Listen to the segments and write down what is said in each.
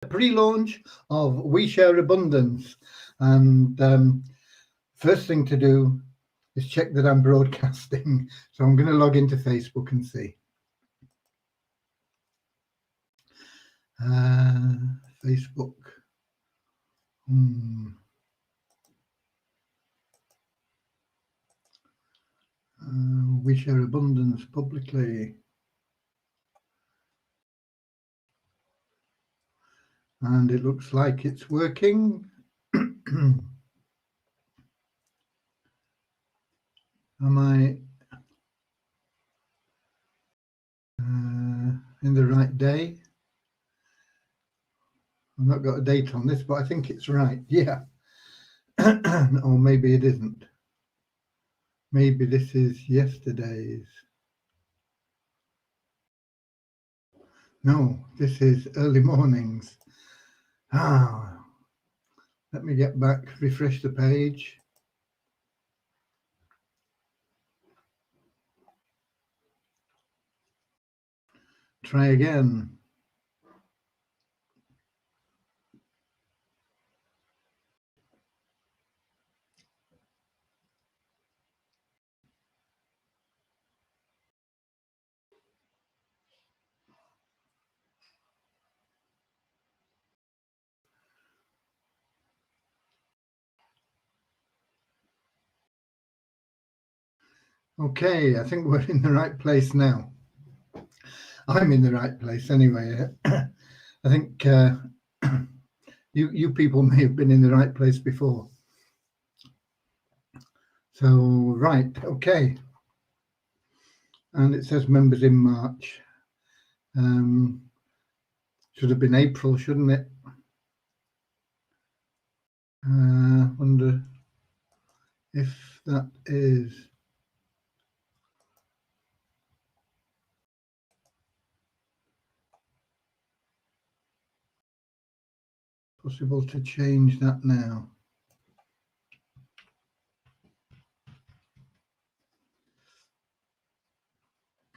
pre-launch of We Share Abundance, and first thing to do is check that I'm broadcasting. So I'm going to log into Facebook and see. Facebook. We Share Abundance publicly. And it looks like it's working. Am I in the right day? I've not got a date on this, but I think it's right. Yeah. Or maybe it isn't. Maybe this is yesterday's. No, this is early mornings. Let me get back, refresh the page. Try again. Okay, I think we're in the right place now. I'm in the right place anyway. I think you people may have been in the right place before. So, right, okay. And it says members in March. Should have been April, shouldn't it? Wonder if that is possible to change that now.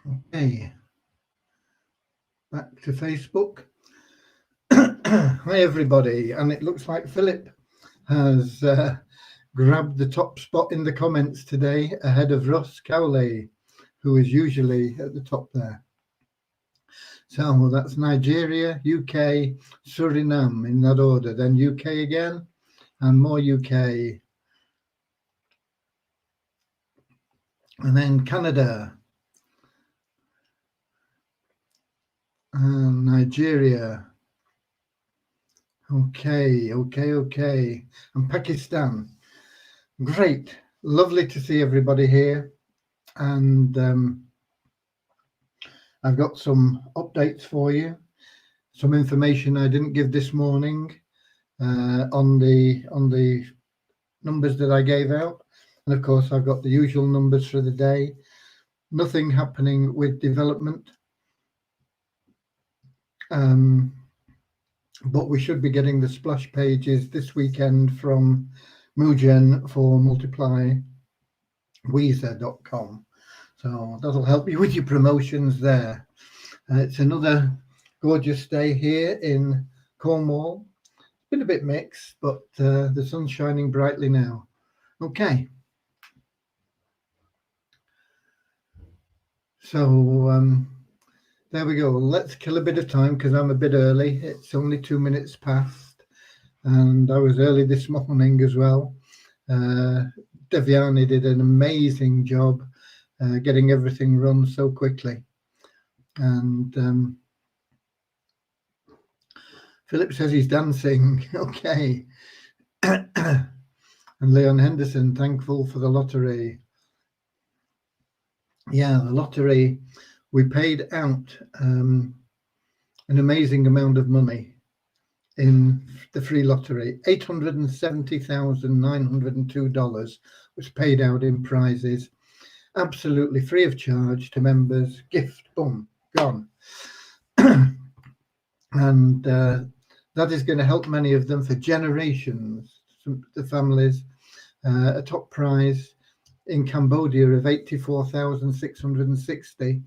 Okay, back to Facebook. Hi everybody, and it looks like Philip has grabbed the top spot in the comments today ahead of Ross Cowley, who is usually at the top there. So that's Nigeria, UK, Suriname in that order, then UK again, and more UK. And then Canada, and Nigeria. Okay. And Pakistan. Great. Lovely to see everybody here. And I've got some updates for you. Some information I didn't give this morning on the numbers that I gave out. And of course, I've got the usual numbers for the day. Nothing happening with development. But we should be getting the splash pages this weekend from Mugen for multiplyweezer.com. So that'll help you with your promotions there. It's another gorgeous day here in Cornwall. It's been a bit mixed, but the sun's shining brightly now. Okay. So there we go. Let's kill a bit of time because I'm a bit early. It's only 2 minutes past, and I was early this morning as well. Deviani did an amazing job getting everything run so quickly. And Philip says he's dancing. Okay. And Leon Henderson, thankful for the lottery. Yeah, the lottery. We paid out an amazing amount of money in the free lottery. $870,902 was paid out in prizes, absolutely free of charge to members. Gift, boom, gone. And that is going to help many of them for generations. The families, a top prize in Cambodia of 84,660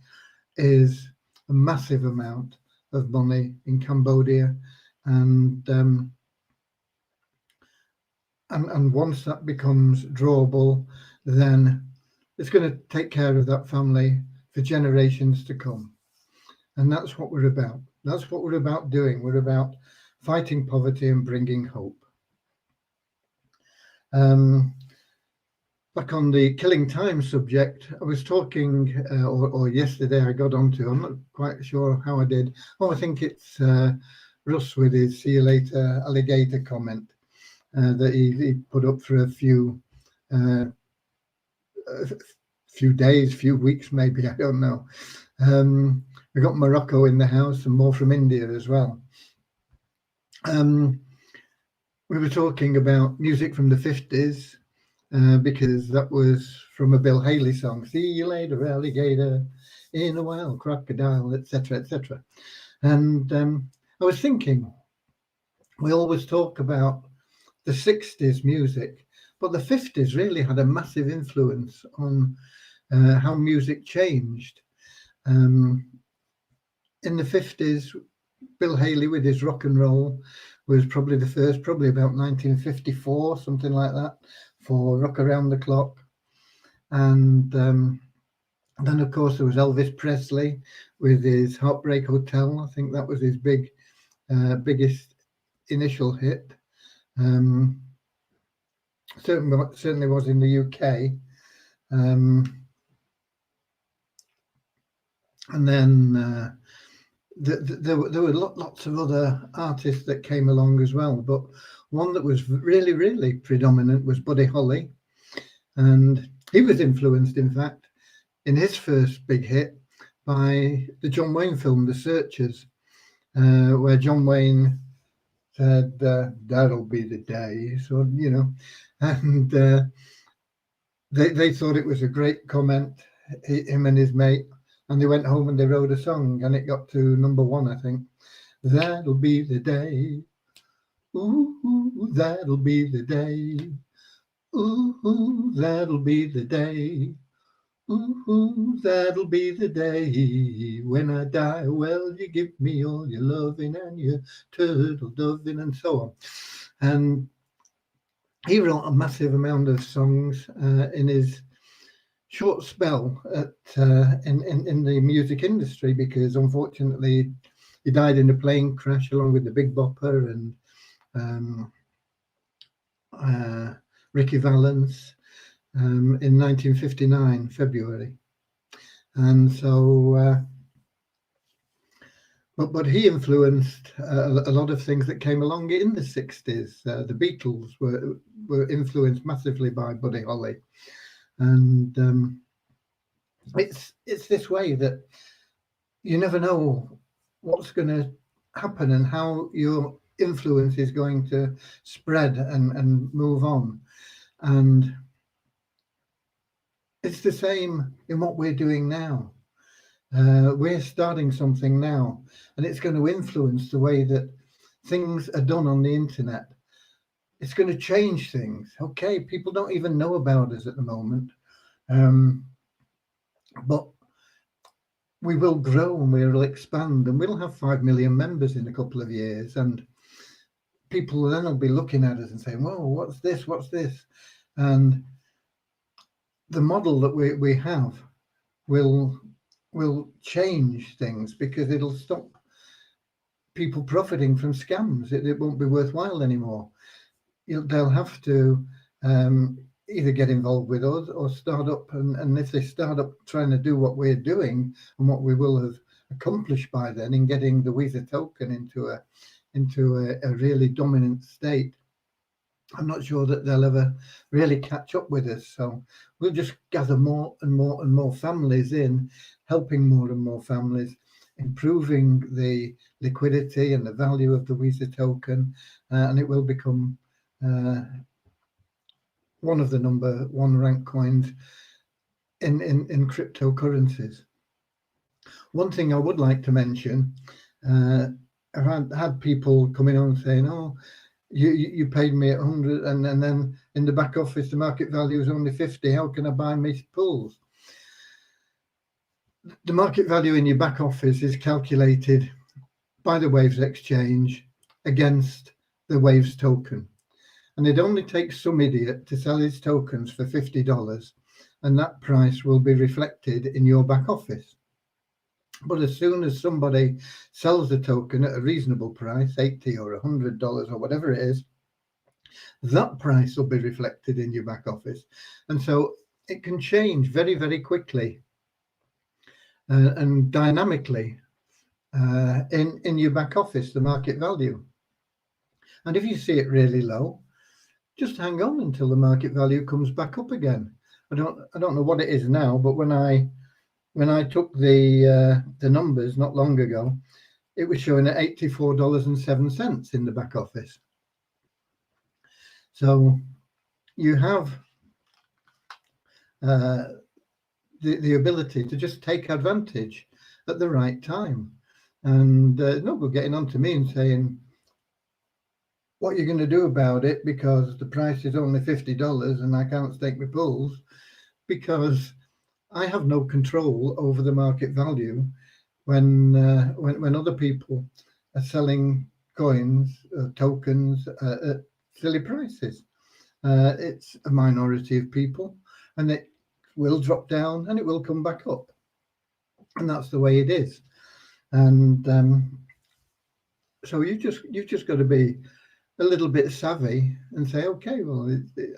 is a massive amount of money in Cambodia, and once that becomes drawable, then it's going to take care of that family for generations to come. And that's what we're about. That's what we're about doing. We're about fighting poverty and bringing hope. Back on the killing time subject, I was talking, or yesterday I got onto, I'm not quite sure how I did. Oh, I think it's Russ with his "see you later, alligator" comment that he put up for a few days, few weeks, maybe, I don't know. We got Morocco in the house and more from India as well. We were talking about music from the 50s. Because that was from a Bill Haley song, "See you later, alligator, in a while, crocodile," etc., etc. And I was thinking, we always talk about the 60s music, but the 50s really had a massive influence on how music changed. In the 50s, Bill Haley with his rock and roll was probably the first, probably about 1954, something like that, for Rock Around the Clock. And then, of course, there was Elvis Presley with his Heartbreak Hotel. I think that was his biggest initial hit. Certainly was in the UK. And then there were lots of other artists that came along as well, but one that was really, really predominant was Buddy Holly. And he was influenced, in fact, in his first big hit by the John Wayne film, The Searchers, where John Wayne said, "That'll be the day." So, and they thought it was a great comment, him and his mate, and they went home and they wrote a song, and it got to #1, I think. "That'll be the day. Ooh, that'll be the day. Ooh, that'll be the day. Ooh, that'll be the day. When I die, well, you give me all your loving and your turtle doving," and so on. And he wrote a massive amount of songs in his short spell in the music industry, because unfortunately he died in a plane crash along with the Big Bopper and Ricky Valens in 1959, February. And so, but he influenced a lot of things that came along in the 60s. The Beatles were influenced massively by Buddy Holly. And it's this way that you never know what's going to happen and how your influence is going to spread and move on. And it's the same in what we're doing now. We're starting something now, and it's going to influence the way that things are done on the internet. It's going to change things. Okay, people don't even know about us at the moment, but we will grow and we will expand, and we'll have 5 million members in a couple of years, and people then will be looking at us and saying, "Whoa, what's this? What's this?" And the model that we have will change things, because it'll stop people profiting from scams. It won't be worthwhile anymore. They'll have to either get involved with us or start up, and if they start up trying to do what we're doing and what we will have accomplished by then in getting the Weezer token into a really dominant state, I'm not sure that they'll ever really catch up with us. So we'll just gather more and more and more families in, helping more and more families, improving the liquidity and the value of the Weezer token, and it will become one of the #1 ranked coins in cryptocurrencies. One thing I would like to mention, I've had people coming on saying, "Oh, you paid me 100, and then in the back office the market value is only 50. How can I buy my pools?" The market value in your back office is calculated by the Waves Exchange against the Waves token. And it only takes some idiot to sell his tokens for $50, and that price will be reflected in your back office. But as soon as somebody sells the token at a reasonable price, $80 or $100 or whatever it is, that price will be reflected in your back office. And so it can change very, very quickly and dynamically in your back office, the market value. And if you see it really low, just hang on until the market value comes back up again. I don't know what it is now, but when I took the numbers not long ago, it was showing at $84.07 in the back office. So you have the ability to just take advantage at the right time. And no good getting on to me and saying what you're going to do about it because the price is only $50 and I can't stake my pools, because I have no control over the market value when other people are selling coins, tokens at silly prices. It's a minority of people, and it will drop down and it will come back up, and that's the way it is. And so you've just got to be a little bit savvy and say, okay, well,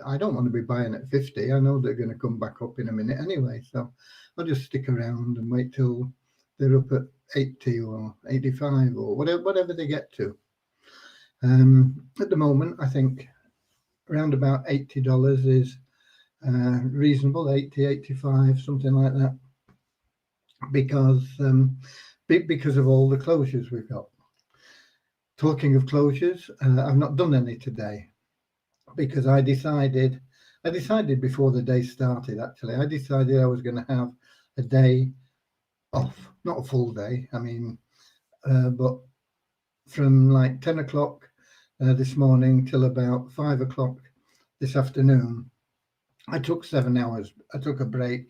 I don't want to be buying at 50. I know they're going to come back up in a minute anyway, so I'll just stick around and wait till they're up at 80 or 85 or whatever they get to. At the moment, I think around about $80 is reasonable, 80, 85, something like that, because of all the closures we've got. Talking of closures, I've not done any today because I decided before the day started, actually, I decided I was going to have a day off, not a full day, I mean, but from like 10 o'clock this morning till about 5 o'clock this afternoon, I took 7 hours. I took a break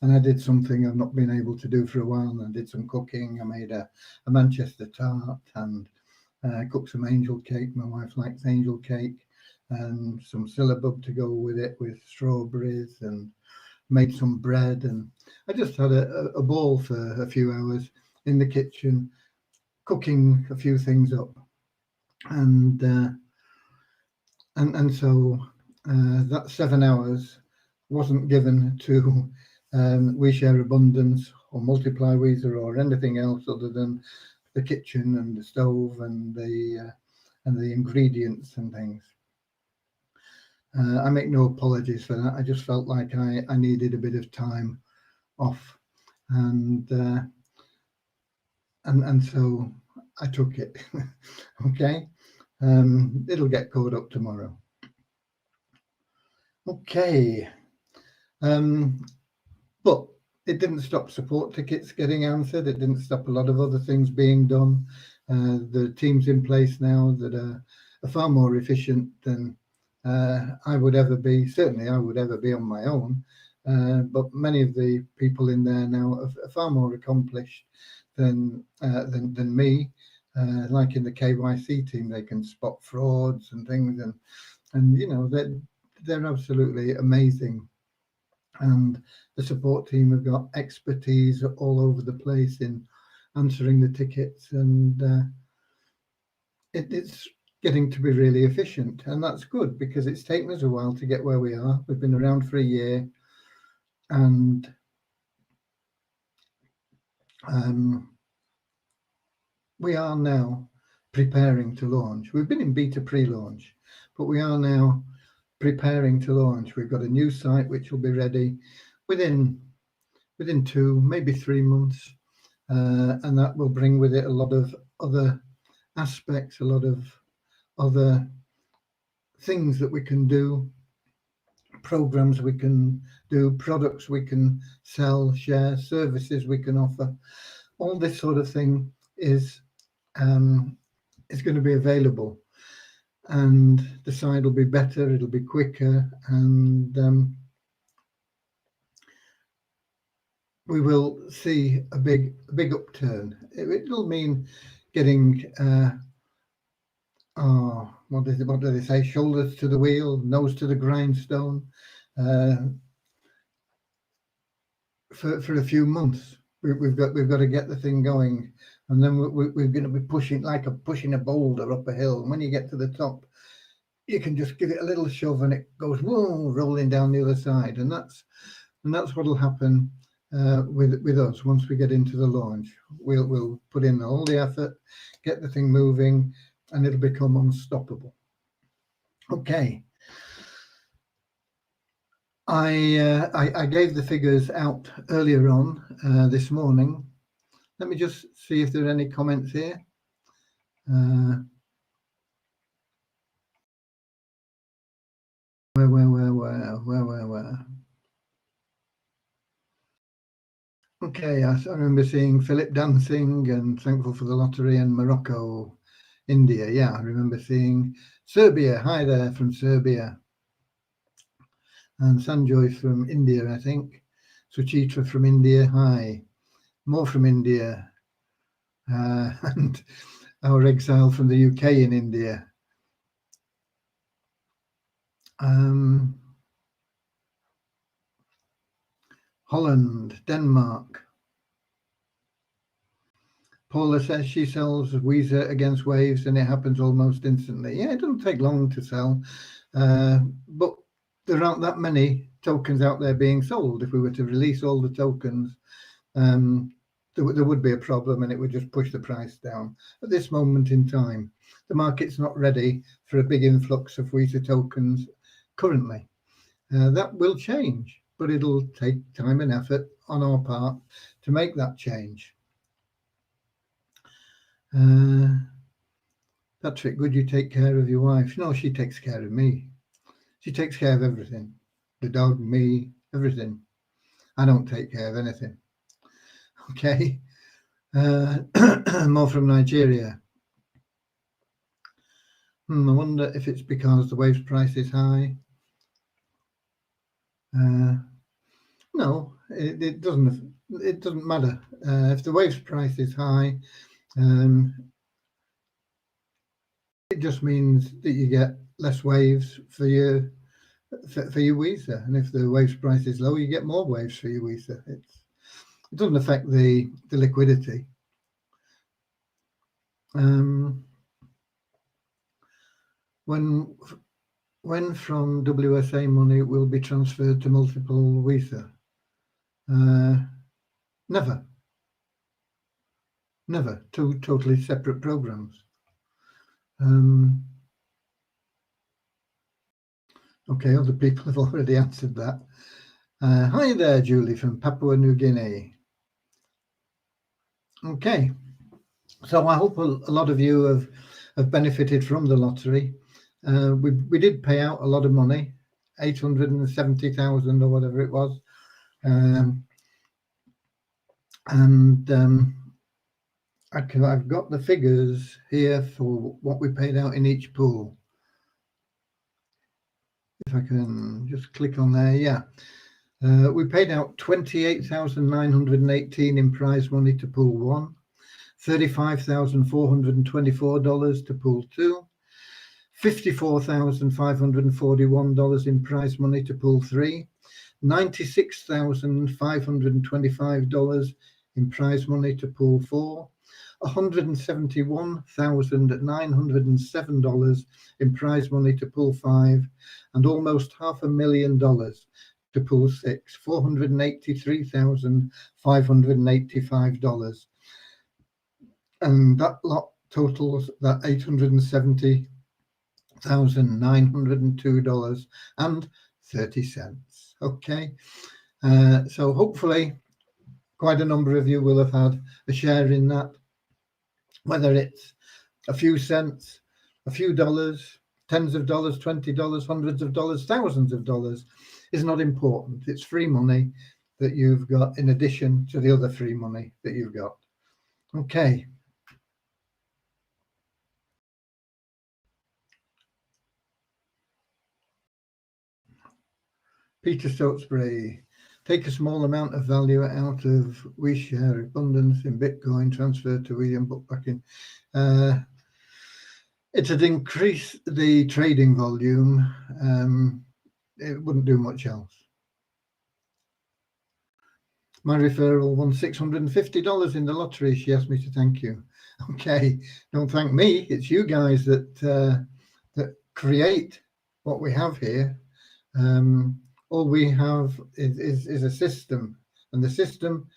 and I did something I've not been able to do for a while. I did some cooking. I made a Manchester tart and cooked some angel cake. My wife likes angel cake, and some syllabub to go with it, with strawberries, and made some bread. And I just had a ball for a few hours in the kitchen, cooking a few things up. And so that 7 hours wasn't given to We Share Abundance or Multiply Weezer or anything else other than the kitchen and the stove and the ingredients and things. I make no apologies for that. I just felt like I needed a bit of time off, and so I took it. Okay, it'll get caught up tomorrow. Okay, but it didn't stop support tickets getting answered. It didn't stop a lot of other things being done. The teams in place now that are far more efficient than I would ever be. Certainly, I would ever be on my own. But many of the people in there now are far more accomplished than me. Like in the KYC team, they can spot frauds and things, and you know they're absolutely amazing. And the support team have got expertise all over the place in answering the tickets, and it's getting to be really efficient, and that's good because it's taken us a while to get where we are. We've been around for a year, and we are now preparing to launch. We've been in beta pre-launch, but we are now preparing to launch. We've got a new site which will be ready within 2, maybe 3 months, and that will bring with it a lot of other aspects, a lot of other things that we can do, programs we can do, products we can sell, share, services we can offer. All this sort of thing is going to be available, and the site will be better, it'll be quicker, and we will see a big upturn. It'll mean getting what do they say? Shoulders to the wheel, nose to the grindstone. For a few months, we've got to get the thing going, and then we're going to be pushing pushing a boulder up a hill. And when you get to the top, you can just give it a little shove, and it goes whoa, rolling down the other side. And that's what'll happen with us once we get into the launch. We'll put in all the effort, get the thing moving, and it'll become unstoppable. Okay. I gave the figures out earlier on this morning. Let me just see if there are any comments here. Where? Okay, I remember seeing Philip dancing and thankful for the lottery, and Morocco, India. Yeah, I remember seeing Serbia. Hi there from Serbia. And Sanjoy from India, I think. Suchitra from India. Hi. More from India. And our exile from the UK in India. Holland, Denmark. Paula says she sells Weezer against waves and it happens almost instantly. Yeah, it doesn't take long to sell, but there aren't that many tokens out there being sold. If we were to release all the tokens, there would be a problem and it would just push the price down. At this moment in time, the market's not ready for a big influx of Weezer tokens currently. That will change, but it'll take time and effort on our part to make that change. Patrick, would you take care of your wife? No, she takes care of me. She takes care of everything. The dog, me, everything. I don't take care of anything. Okay. More from Nigeria. I wonder if it's because the waves price is high. No, it doesn't matter. If the waves price is high, it just means that you get less waves for your Weezer, and if the waves price is low, you get more waves for your Weezer. It doesn't affect the liquidity. When from WSA money will be transferred to multiple Weezer? Never. Two totally separate programs. Okay, other people have already answered that. Hi there, Julie from Papua New Guinea. Okay, so I hope a lot of you have benefited from the lottery. We did pay out a lot of money, 870,000 or whatever it was, I've got the figures here for what we paid out in each pool. If I can just click on there, yeah. We paid out $28,918 in prize money to pool 1, $35,424 to pool 2, $54,541 in prize money to pool 3, $96,525 in prize money to pool 4, $171,907 in prize money to pool 5, and almost $500,000 to pool 6, $483,585. And that lot totals that $870,902.30. Okay, so hopefully quite a number of you will have had a share in that, whether it's a few cents, a few dollars, tens of dollars, $20, hundreds of dollars, thousands of dollars is not important. It's free money that you've got in addition to the other free money that you've got. Okay. Peter Stokesbury, take a small amount of value out of WeShare abundance in Bitcoin, transfer to William, book back in. It'd increase the trading volume. It wouldn't do much else. My referral won $650 in the lottery. She asked me to thank you. Okay, don't thank me. It's you guys that create what we have here. All we have is a system, and the system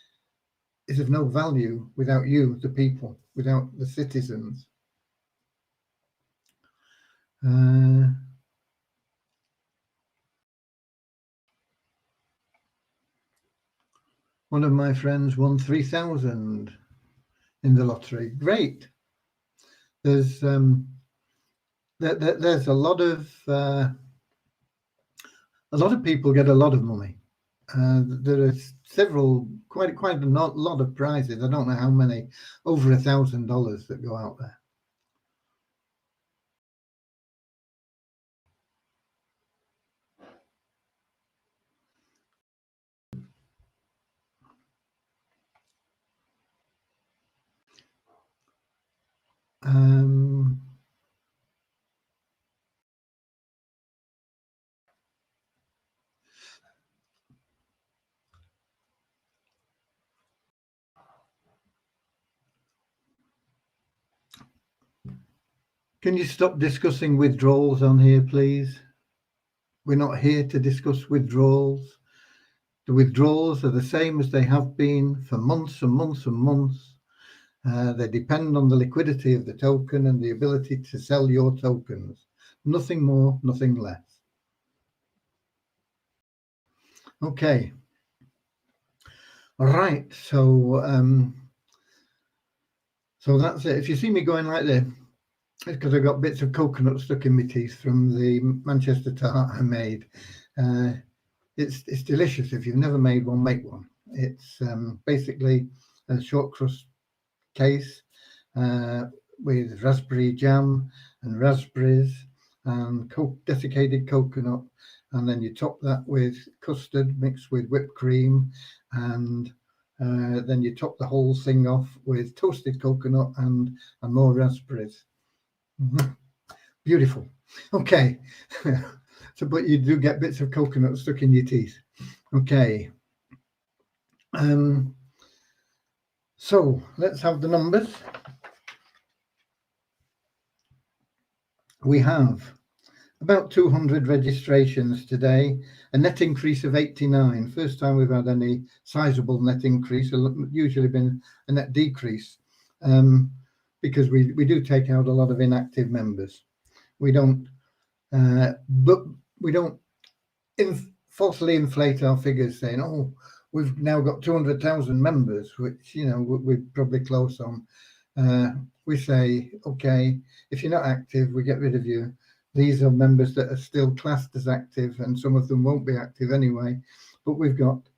is of no value without you, the people, without the citizens. One of my friends won 3,000 in the lottery. Great. There's a lot of people get a lot of money. There are quite a lot of prizes. I don't know how many, over $1,000 that go out there. Can you stop discussing withdrawals on here, please? We're not here to discuss withdrawals. The withdrawals are the same as they have been for months and months and months. They depend on the liquidity of the token and the ability to sell your tokens. Nothing more, nothing less. Okay. All right. So that's it. If you see me going like this, it's because I've got bits of coconut stuck in my teeth from the Manchester tart I made. It's delicious. If you've never made one, make one. It's basically a short crust case with raspberry jam and raspberries and desiccated coconut, and then you top that with custard mixed with whipped cream, and then you top the whole thing off with toasted coconut and more raspberries. Beautiful. Okay. So, but you do get bits of coconut stuck in your teeth. Okay. So let's have the numbers. We have about 200 registrations today, a net increase of 89. First time we've had any sizable net increase. Usually been a net decrease, because we do take out a lot of inactive members. We don't, but we don't falsely inflate our figures saying, oh, we've now got 200,000 members, which, you know, we're probably close on. We say, okay, if you're not active, we get rid of you. These are members that are still classed as active, and some of them won't be active anyway. But we've got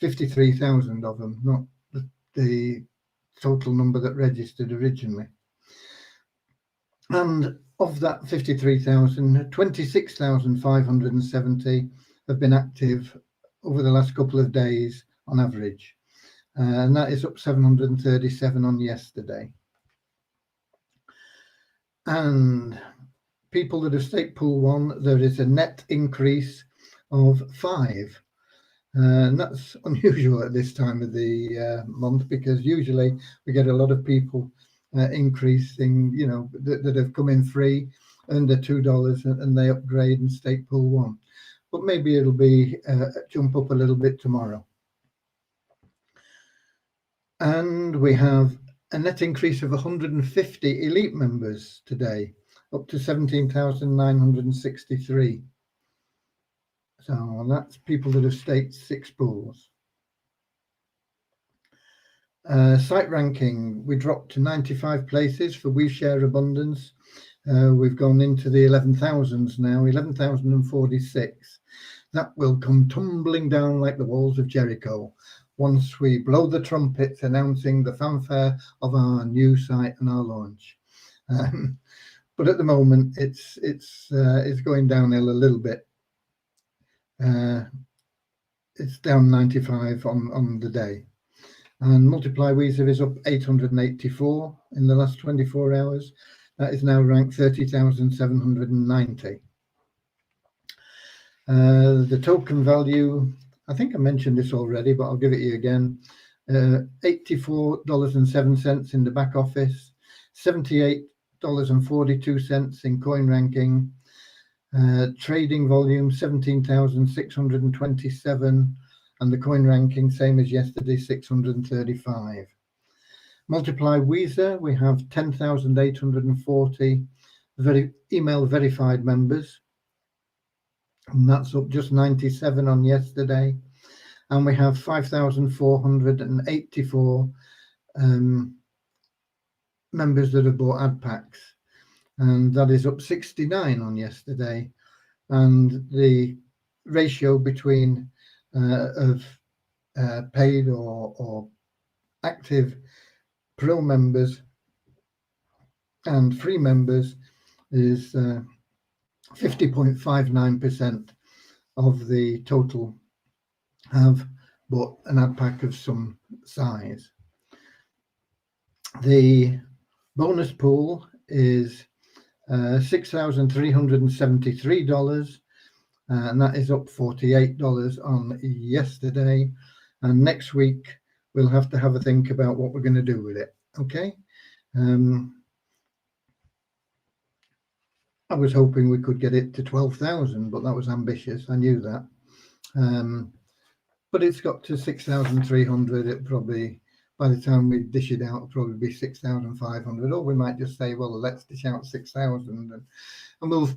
53,000 of them, not the total number that registered originally. And of that 53,000, 26,570 have been active over the last couple of days on average. And that is up 737 on yesterday. And people that have staked pool 1, there is a net increase of 5. And that's unusual at this time of the month, because usually we get a lot of people increasing, you know, that have come in free, under $2, and they upgrade and stake pool 1. But maybe it'll be jump up a little bit tomorrow. And we have a net increase of 150 elite members today, up to 17,963. So that's people that have staked 6 pools. Site ranking, we dropped to 95 places for We Share Abundance. We've gone into the 11,000s now, 11,046. That will come tumbling down like the walls of Jericho once we blow the trumpets announcing the fanfare of our new site and our launch. But at the moment, it's going downhill a little bit. It's down 95 on the day. And Multiply Weezer is up 884 in the last 24 hours. That is now ranked 30,790. The token value, I think I mentioned this already, but I'll give it to you again. $84.07 in the back office, $78.42 in CoinRanking, trading volume 17,627, and the CoinRanking same as yesterday, 635. Multiply Weezer, we have 10,840 email verified members, and that's up just 97 on yesterday. And we have 5,484 members that have bought ad packs, and that is up 69 on yesterday. And the ratio between paid or active pro members and free members is 50.59% of the total have bought an ad pack of some size. The bonus pool is $6,373, and that is up $48 on yesterday. And next week we'll have to have a think about what we're going to do with it. Okay. I was hoping we could get it to 12,000, but that was ambitious. I knew that. But it's got to 6,300. It probably, by the time we dish it out, it'll probably be 6,500. Or we might just say, well, let's dish out 6,000, and we'll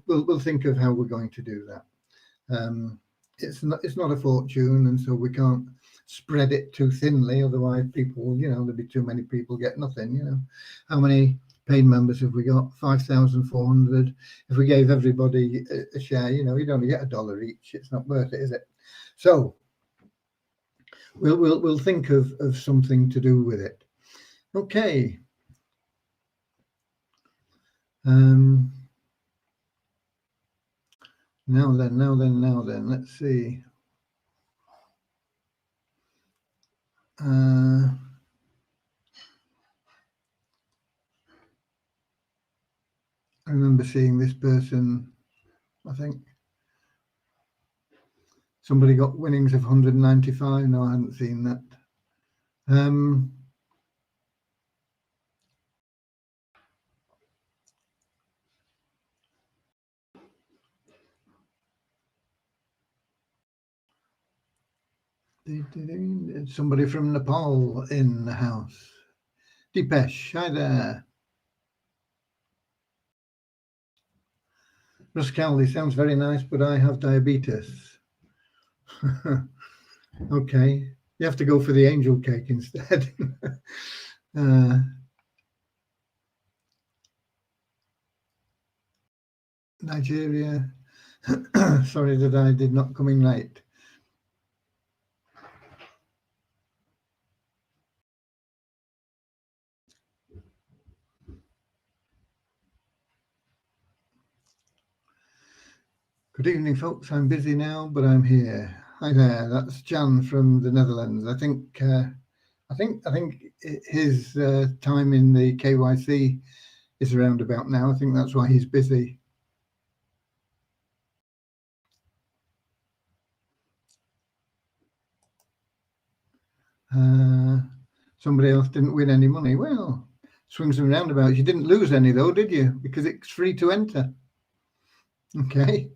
think of how we're going to do that. It's not a fortune, and so we can't spread it too thinly. Otherwise, people, there'll be too many people get nothing. How many paid members have we got? 5,400. If we gave everybody a share, you'd only get $1 each. It's not worth it, is it? So we'll think of something to do with it. Okay. Now then, let's see. I remember seeing this person, I think somebody got winnings of 195. No, I hadn't seen that. Somebody from Nepal in the house. Deepesh, hi there. Russ Cowley sounds very nice, but I have diabetes. Okay, you have to go for the angel cake instead. Nigeria. Sorry that I did not come in late. Good evening, folks. I'm busy now, but I'm here. Hi there. That's Jan from the Netherlands. I think his time in the KYC is around about now. I think that's why he's busy. Somebody else didn't win any money. Well, swings and roundabouts. You didn't lose any though, did you? Because it's free to enter. Okay.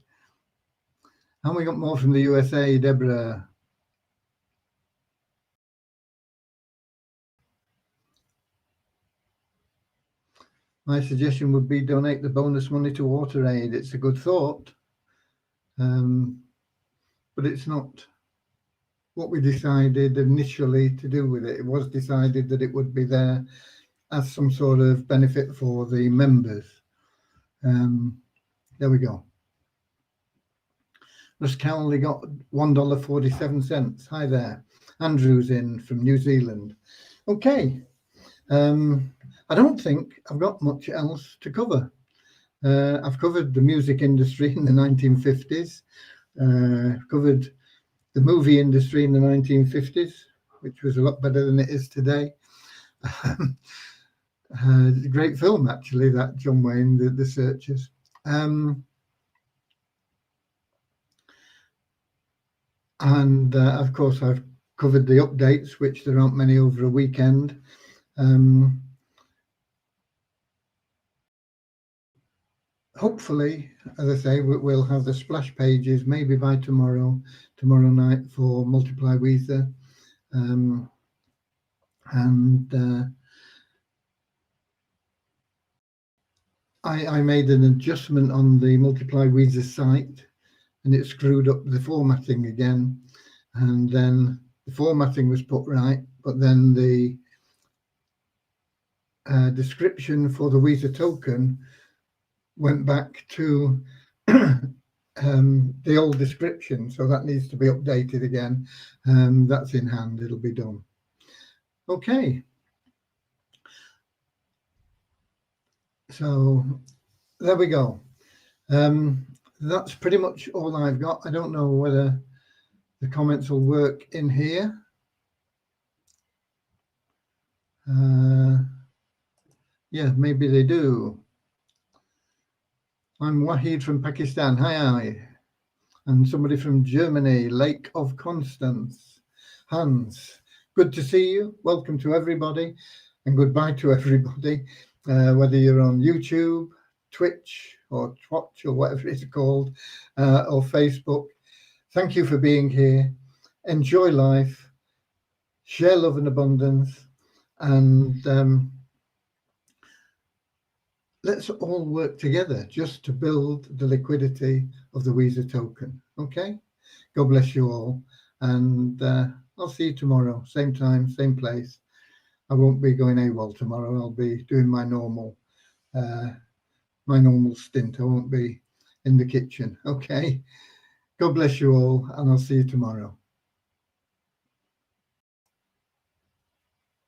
And we got more from the USA, Deborah. My suggestion would be donate the bonus money to WaterAid. It's a good thought, but it's not what we decided initially to do with it. It was decided that it would be there as some sort of benefit for the members. There we go. Russ Cowley got $1.47. Hi there. Andrew's in from New Zealand. Okay. I don't think I've got much else to cover. I've covered the music industry in the 1950s. Covered the movie industry in the 1950s, which was a lot better than it is today. It's a great film, actually, that John Wayne, The Searchers. And of course, I've covered the updates, which there aren't many over a weekend. Hopefully, as I say, we'll have the splash pages maybe by tomorrow night for Multiply Weezer. I made an adjustment on the Multiply Weezer site, and it screwed up the formatting again. And then the formatting was put right, but then the description for the Weezer token went back to the old description, so that needs to be updated again. That's in hand, it'll be done. Okay. So there we go. That's pretty much all I've got. I don't know whether the comments will work in here. Yeah, maybe they do. I'm Wahid from Pakistan. Hi. And somebody from Germany, Lake of Constance. Hans, good to see you. Welcome to everybody, and goodbye to everybody, whether you're on YouTube, Twitch, or Twatch, or whatever it's called, or Facebook. Thank you for being here. Enjoy life, share love and abundance, and let's all work together just to build the liquidity of the Weezer token. Okay? God bless you all. And I'll see you tomorrow, same time, same place. I won't be going AWOL tomorrow. I'll be doing my normal stint. I won't be in the kitchen. Okay? God bless you all, and I'll see you tomorrow.